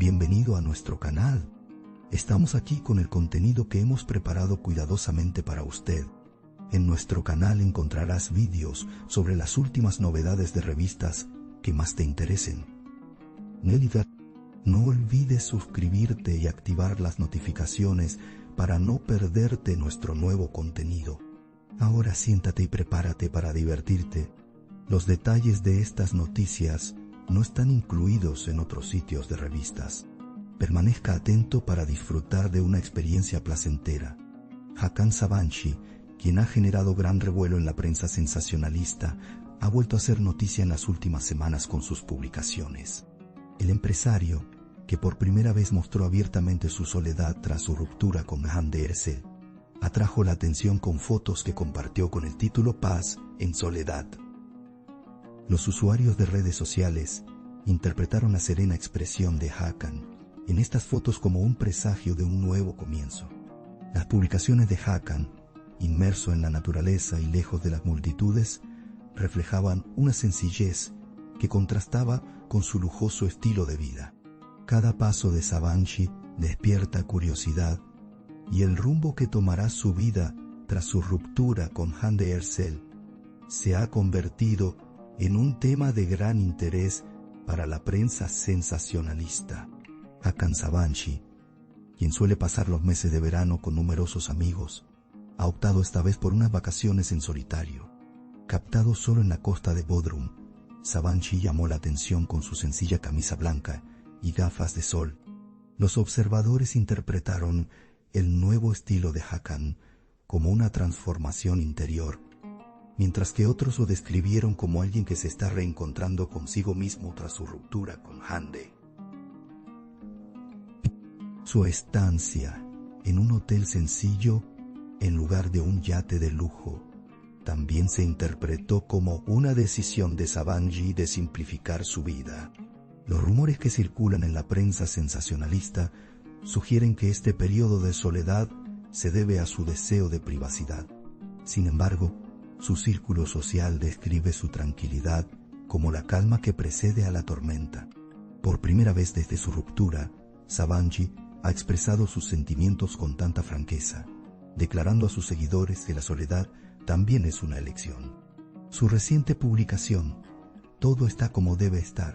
Bienvenido a nuestro canal. Estamos aquí con el contenido que hemos preparado cuidadosamente para usted. En nuestro canal encontrarás vídeos sobre las últimas novedades de revistas que más te interesen. No olvides suscribirte y activar las notificaciones para no perderte nuestro nuevo contenido. Ahora siéntate y prepárate para divertirte. Los detalles de estas noticias no están incluidos en otros sitios de revistas. Permanezca atento para disfrutar de una experiencia placentera. Hakan Sabanci, quien ha generado gran revuelo en la prensa sensacionalista, ha vuelto a hacer noticia en las últimas semanas con sus publicaciones. El empresario, que por primera vez mostró abiertamente su soledad tras su ruptura con Hande Erçel, atrajo la atención con fotos que compartió con el título Paz en Soledad. Los usuarios de redes sociales interpretaron la serena expresión de Hakan en estas fotos como un presagio de un nuevo comienzo. Las publicaciones de Hakan, inmerso en la naturaleza y lejos de las multitudes, reflejaban una sencillez que contrastaba con su lujoso estilo de vida. Cada paso de Sabanci despierta curiosidad, y el rumbo que tomará su vida tras su ruptura con Hande Erçel se ha convertido en un tema de gran interés para la prensa sensacionalista. Hakan Sabanci, quien suele pasar los meses de verano con numerosos amigos, ha optado esta vez por unas vacaciones en solitario. Captado solo en la costa de Bodrum, Sabanci llamó la atención con su sencilla camisa blanca y gafas de sol. Los observadores interpretaron el nuevo estilo de Hakan como una transformación interior, mientras que otros lo describieron como alguien que se está reencontrando consigo mismo tras su ruptura con Hande. Su estancia en un hotel sencillo en lugar de un yate de lujo también se interpretó como una decisión de Sabanci de simplificar su vida. Los rumores que circulan en la prensa sensacionalista sugieren que este periodo de soledad se debe a su deseo de privacidad. Sin embargo, su círculo social describe su tranquilidad como la calma que precede a la tormenta. Por primera vez desde su ruptura, Sabanci ha expresado sus sentimientos con tanta franqueza, declarando a sus seguidores que la soledad también es una elección. Su reciente publicación, Todo está como debe estar,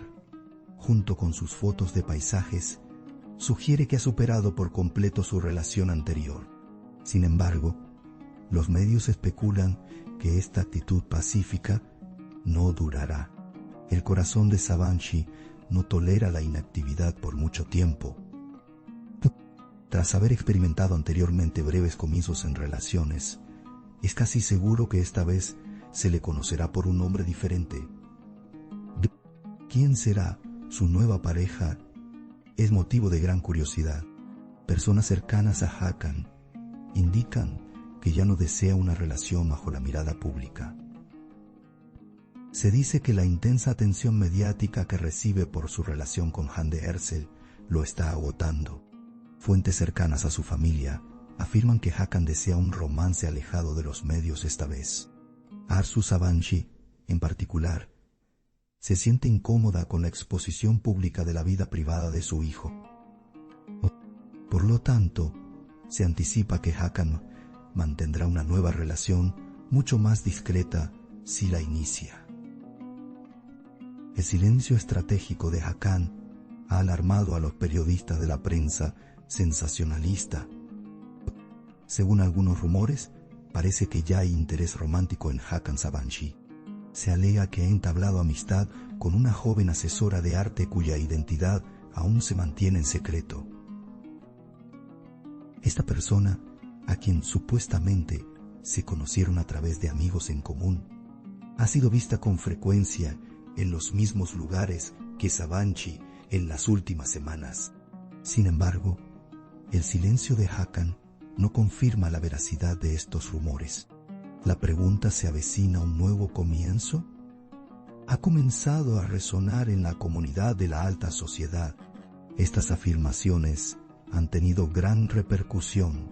junto con sus fotos de paisajes, sugiere que ha superado por completo su relación anterior. Sin embargo, los medios especulan que esta actitud pacífica no durará. El corazón de Sabanci no tolera la inactividad por mucho tiempo. Tras haber experimentado anteriormente breves comienzos en relaciones, es casi seguro que esta vez se le conocerá por un nombre diferente. ¿Quién será su nueva pareja? Es motivo de gran curiosidad. Personas cercanas a Hakan indican que ya no desea una relación bajo la mirada pública. Se dice que la intensa atención mediática que recibe por su relación con Hande Erçel lo está agotando. Fuentes cercanas a su familia afirman que Hakan desea un romance alejado de los medios esta vez. Arzu Sabanci, en particular, se siente incómoda con la exposición pública de la vida privada de su hijo. Por lo tanto, se anticipa que Hakan mantendrá una nueva relación mucho más discreta si la inicia. El silencio estratégico de Hakan ha alarmado a los periodistas de la prensa sensacionalista. Según algunos rumores, parece que ya hay interés romántico en Hakan Sabanci. Se alega que ha entablado amistad con una joven asesora de arte cuya identidad aún se mantiene en secreto. Esta persona, a quien supuestamente se conocieron a través de amigos en común, ha sido vista con frecuencia en los mismos lugares que Sabanci en las últimas semanas. Sin embargo, el silencio de Hakan no confirma la veracidad de estos rumores. La pregunta: ¿se avecina un nuevo comienzo? Ha comenzado a resonar en la comunidad de la alta sociedad. Estas afirmaciones han tenido gran repercusión,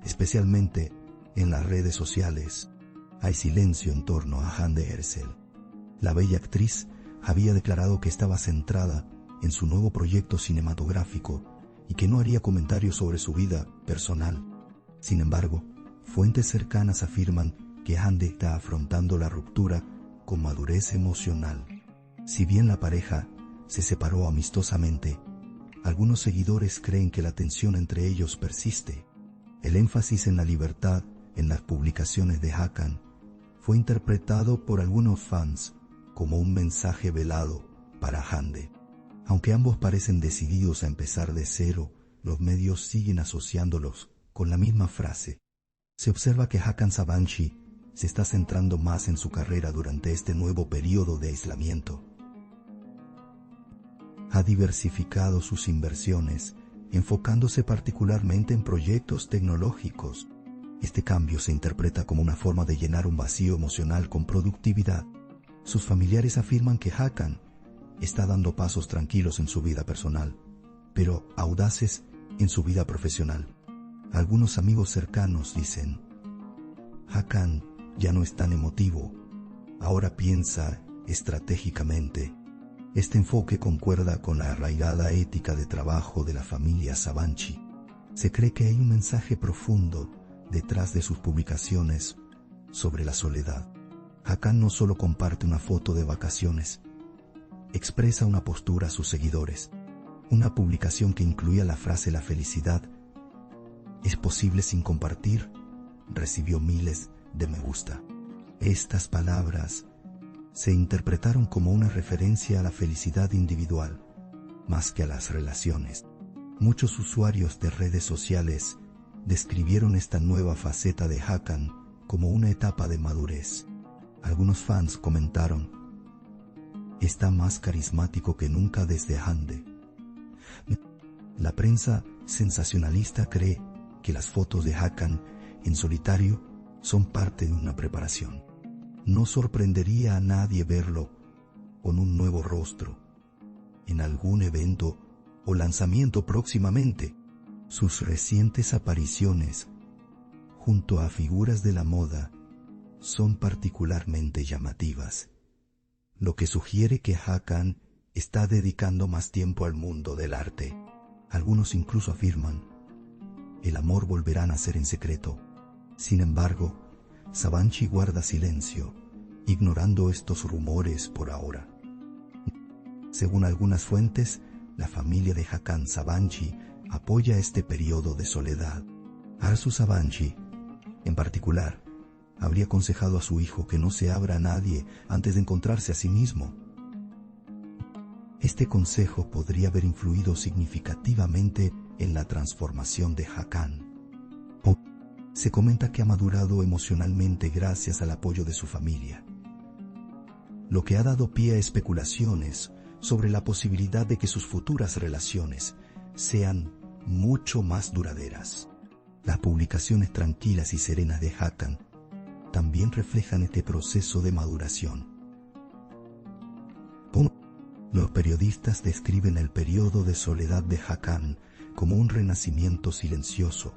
especialmente en las redes sociales. Hay silencio en torno a Hande Erçel. La bella actriz había declarado que estaba centrada en su nuevo proyecto cinematográfico y que no haría comentarios sobre su vida personal. Sin embargo, fuentes cercanas afirman que Hande está afrontando la ruptura con madurez emocional. Si bien la pareja se separó amistosamente, algunos seguidores creen que la tensión entre ellos persiste. El énfasis en la libertad en las publicaciones de Hakan fue interpretado por algunos fans como un mensaje velado para Hande. Aunque ambos parecen decididos a empezar de cero, los medios siguen asociándolos con la misma frase. Se observa que Hakan Sabanci se está centrando más en su carrera durante este nuevo periodo de aislamiento. Ha diversificado sus inversiones, enfocándose particularmente en proyectos tecnológicos. Este cambio se interpreta como una forma de llenar un vacío emocional con productividad. Sus familiares afirman que Hakan está dando pasos tranquilos en su vida personal, pero audaces en su vida profesional. Algunos amigos cercanos dicen: Hakan ya no es tan emotivo, ahora piensa estratégicamente. Este enfoque concuerda con la arraigada ética de trabajo de la familia Sabanci. Se cree que hay un mensaje profundo detrás de sus publicaciones sobre la soledad. Hakan no solo comparte una foto de vacaciones, expresa una postura a sus seguidores. Una publicación que incluía la frase «La felicidad es posible sin compartir» recibió miles de me gusta. Estas palabras se interpretaron como una referencia a la felicidad individual, más que a las relaciones. Muchos usuarios de redes sociales describieron esta nueva faceta de Hakan como una etapa de madurez. Algunos fans comentaron: está más carismático que nunca desde Hande. La prensa sensacionalista cree que las fotos de Hakan en solitario son parte de una preparación. No sorprendería a nadie verlo con un nuevo rostro en algún evento o lanzamiento próximamente. Sus recientes apariciones junto a figuras de la moda son particularmente llamativas, lo que sugiere que Hakan está dedicando más tiempo al mundo del arte. Algunos incluso afirman: el amor volverá a nacer en secreto. Sin embargo, Sabanci guarda silencio, ignorando estos rumores por ahora. Según algunas fuentes, la familia de Hakan Sabanci apoya este periodo de soledad. Arzu Sabanci, en particular, habría aconsejado a su hijo que no se abra a nadie antes de encontrarse a sí mismo. Este consejo podría haber influido significativamente en la transformación de Hakan. Se comenta que ha madurado emocionalmente gracias al apoyo de su familia, lo que ha dado pie a especulaciones sobre la posibilidad de que sus futuras relaciones sean mucho más duraderas. Las publicaciones tranquilas y serenas de Hakan también reflejan este proceso de maduración. Los periodistas describen el periodo de soledad de Hakan como un renacimiento silencioso.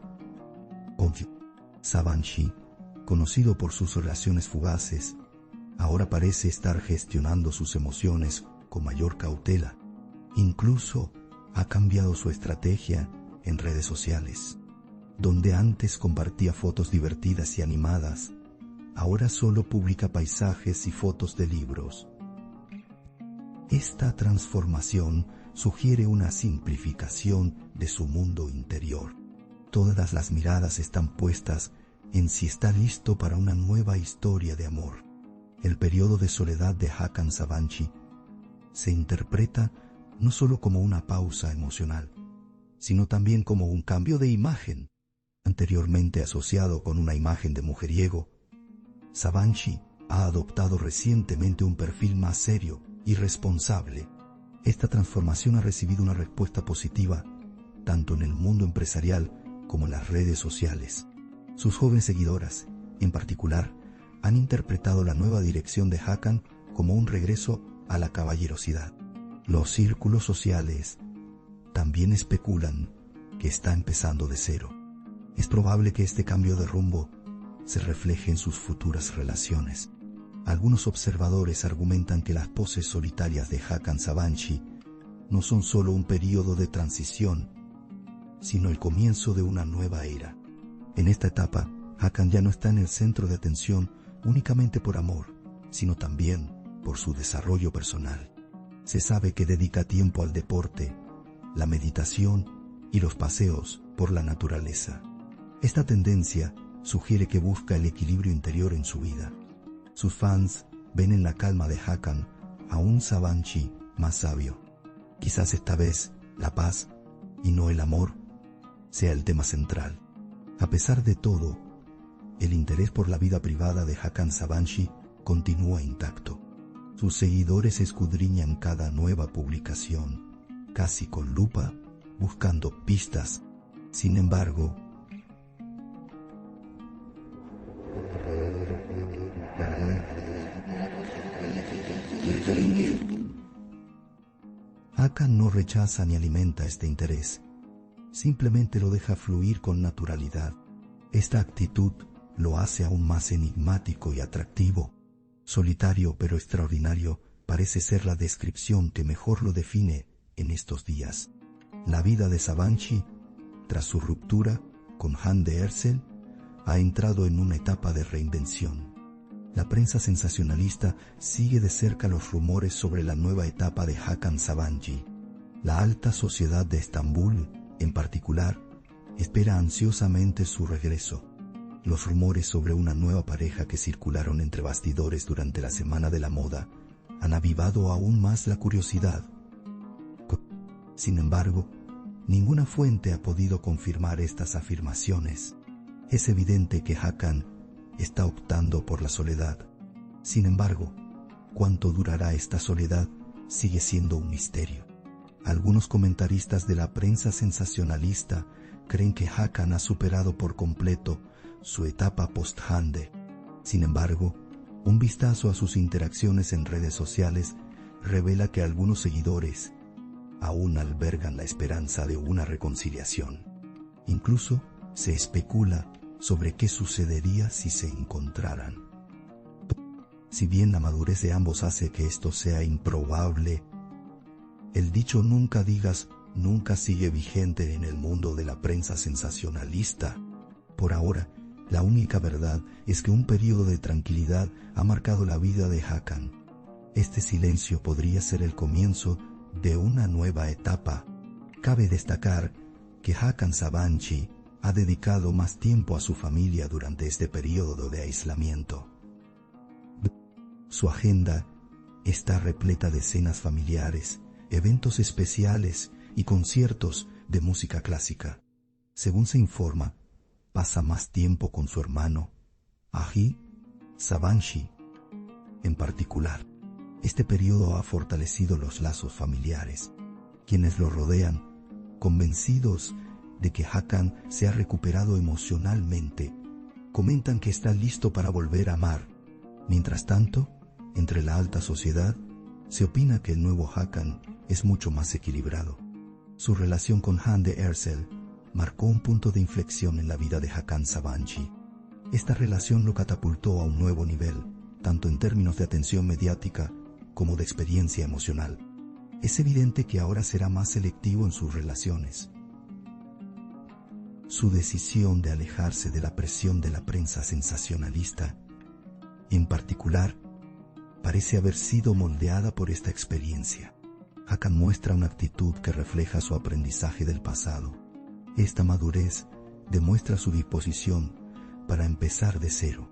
Sabanci, conocido por sus relaciones fugaces, ahora parece estar gestionando sus emociones con mayor cautela. Incluso ha cambiado su estrategia en redes sociales. Donde antes compartía fotos divertidas y animadas, ahora solo publica paisajes y fotos de libros. Esta transformación sugiere una simplificación de su mundo interior. Todas las miradas están puestas en si está listo para una nueva historia de amor. El periodo de soledad de Hakan Sabanci se interpreta no solo como una pausa emocional, sino también como un cambio de imagen. Anteriormente asociado con una imagen de mujeriego, Sabanci ha adoptado recientemente un perfil más serio y responsable. Esta transformación ha recibido una respuesta positiva tanto en el mundo empresarial como en las redes sociales. Sus jóvenes seguidoras, en particular, han interpretado la nueva dirección de Hakan como un regreso a la caballerosidad. Los círculos sociales también especulan que está empezando de cero. Es probable que este cambio de rumbo se refleje en sus futuras relaciones. Algunos observadores argumentan que las poses solitarias de Hakan Sabanci no son solo un periodo de transición, sino el comienzo de una nueva era. En esta etapa, Hakan ya no está en el centro de atención únicamente por amor, sino también por su desarrollo personal. Se sabe que dedica tiempo al deporte, la meditación y los paseos por la naturaleza. Esta tendencia sugiere que busca el equilibrio interior en su vida. Sus fans ven en la calma de Hakan a un Sabanci más sabio. Quizás esta vez la paz, y no el amor, sea el tema central. A pesar de todo, el interés por la vida privada de Hakan Sabanci continúa intacto. Sus seguidores escudriñan cada nueva publicación, casi con lupa, buscando pistas. Sin embargo, Hakan no rechaza ni alimenta este interés, simplemente lo deja fluir con naturalidad. Esta actitud lo hace aún más enigmático y atractivo. Solitario pero extraordinario parece ser la descripción que mejor lo define en estos días. La vida de Sabanci, tras su ruptura con Hande Erçel, ha entrado en una etapa de reinvención. La prensa sensacionalista sigue de cerca los rumores sobre la nueva etapa de Hakan Sabanci. La alta sociedad de Estambul, en particular, espera ansiosamente su regreso. Los rumores sobre una nueva pareja que circularon entre bastidores durante la Semana de la Moda han avivado aún más la curiosidad. Sin embargo, ninguna fuente ha podido confirmar estas afirmaciones. Es evidente que Hakan está optando por la soledad. Sin embargo, cuánto durará esta soledad sigue siendo un misterio. Algunos comentaristas de la prensa sensacionalista creen que Hakan ha superado por completo su etapa post-Hande. Sin embargo, un vistazo a sus interacciones en redes sociales revela que algunos seguidores aún albergan la esperanza de una reconciliación. Incluso se especula sobre qué sucedería si se encontraran. Si bien la madurez de ambos hace que esto sea improbable, el dicho "nunca digas nunca" sigue vigente en el mundo de la prensa sensacionalista. Por ahora, la única verdad es que un periodo de tranquilidad ha marcado la vida de Hakan. Este silencio podría ser el comienzo de una nueva etapa. Cabe destacar que Hakan Sabanci ha dedicado más tiempo a su familia durante este periodo de aislamiento. Su agenda está repleta de cenas familiares, eventos especiales y conciertos de música clásica. Según se informa, pasa más tiempo con su hermano, Ahi Sabanci. En particular, este periodo ha fortalecido los lazos familiares. Quienes lo rodean, convencidos de que Hakan se ha recuperado emocionalmente, comentan que está listo para volver a amar. Mientras tanto, entre la alta sociedad, se opina que el nuevo Hakan es mucho más equilibrado. Su relación con Hande Erçel marcó un punto de inflexión en la vida de Hakan Sabanci. Esta relación lo catapultó a un nuevo nivel, tanto en términos de atención mediática como de experiencia emocional. Es evidente que ahora será más selectivo en sus relaciones. Su decisión de alejarse de la presión de la prensa sensacionalista, en particular, parece haber sido moldeada por esta experiencia. Hakan muestra una actitud que refleja su aprendizaje del pasado. Esta madurez demuestra su disposición para empezar de cero.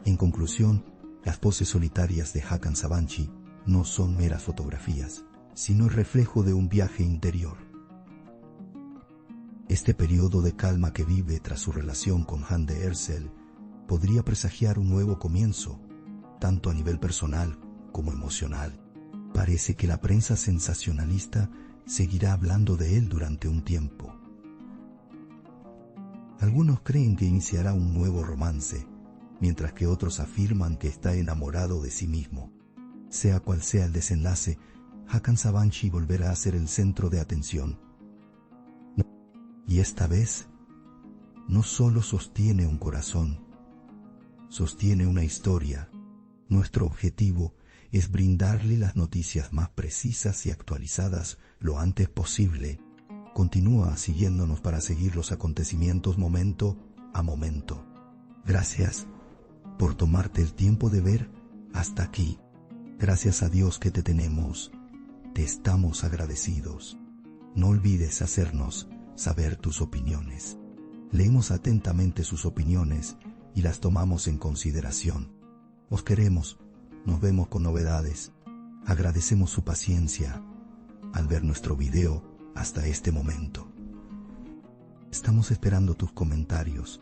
En conclusión, las poses solitarias de Hakan Sabanci no son meras fotografías, sino el reflejo de un viaje interior. Este periodo de calma que vive tras su relación con Hande Erçel podría presagiar un nuevo comienzo, tanto a nivel personal como emocional. Parece que la prensa sensacionalista seguirá hablando de él durante un tiempo. Algunos creen que iniciará un nuevo romance, mientras que otros afirman que está enamorado de sí mismo. Sea cual sea el desenlace, Hakan Sabanci volverá a ser el centro de atención. Y esta vez, no solo sostiene un corazón, sostiene una historia. Nuestro objetivo es brindarle las noticias más precisas y actualizadas lo antes posible. Continúa siguiéndonos para seguir los acontecimientos momento a momento. Gracias por tomarte el tiempo de ver hasta aquí. Gracias a Dios que te tenemos. Te estamos agradecidos. No olvides hacernos saber tus opiniones. Leemos atentamente sus opiniones y las tomamos en consideración. Os queremos. Nos vemos con novedades. Agradecemos su paciencia al ver nuestro video hasta este momento. Estamos esperando tus comentarios.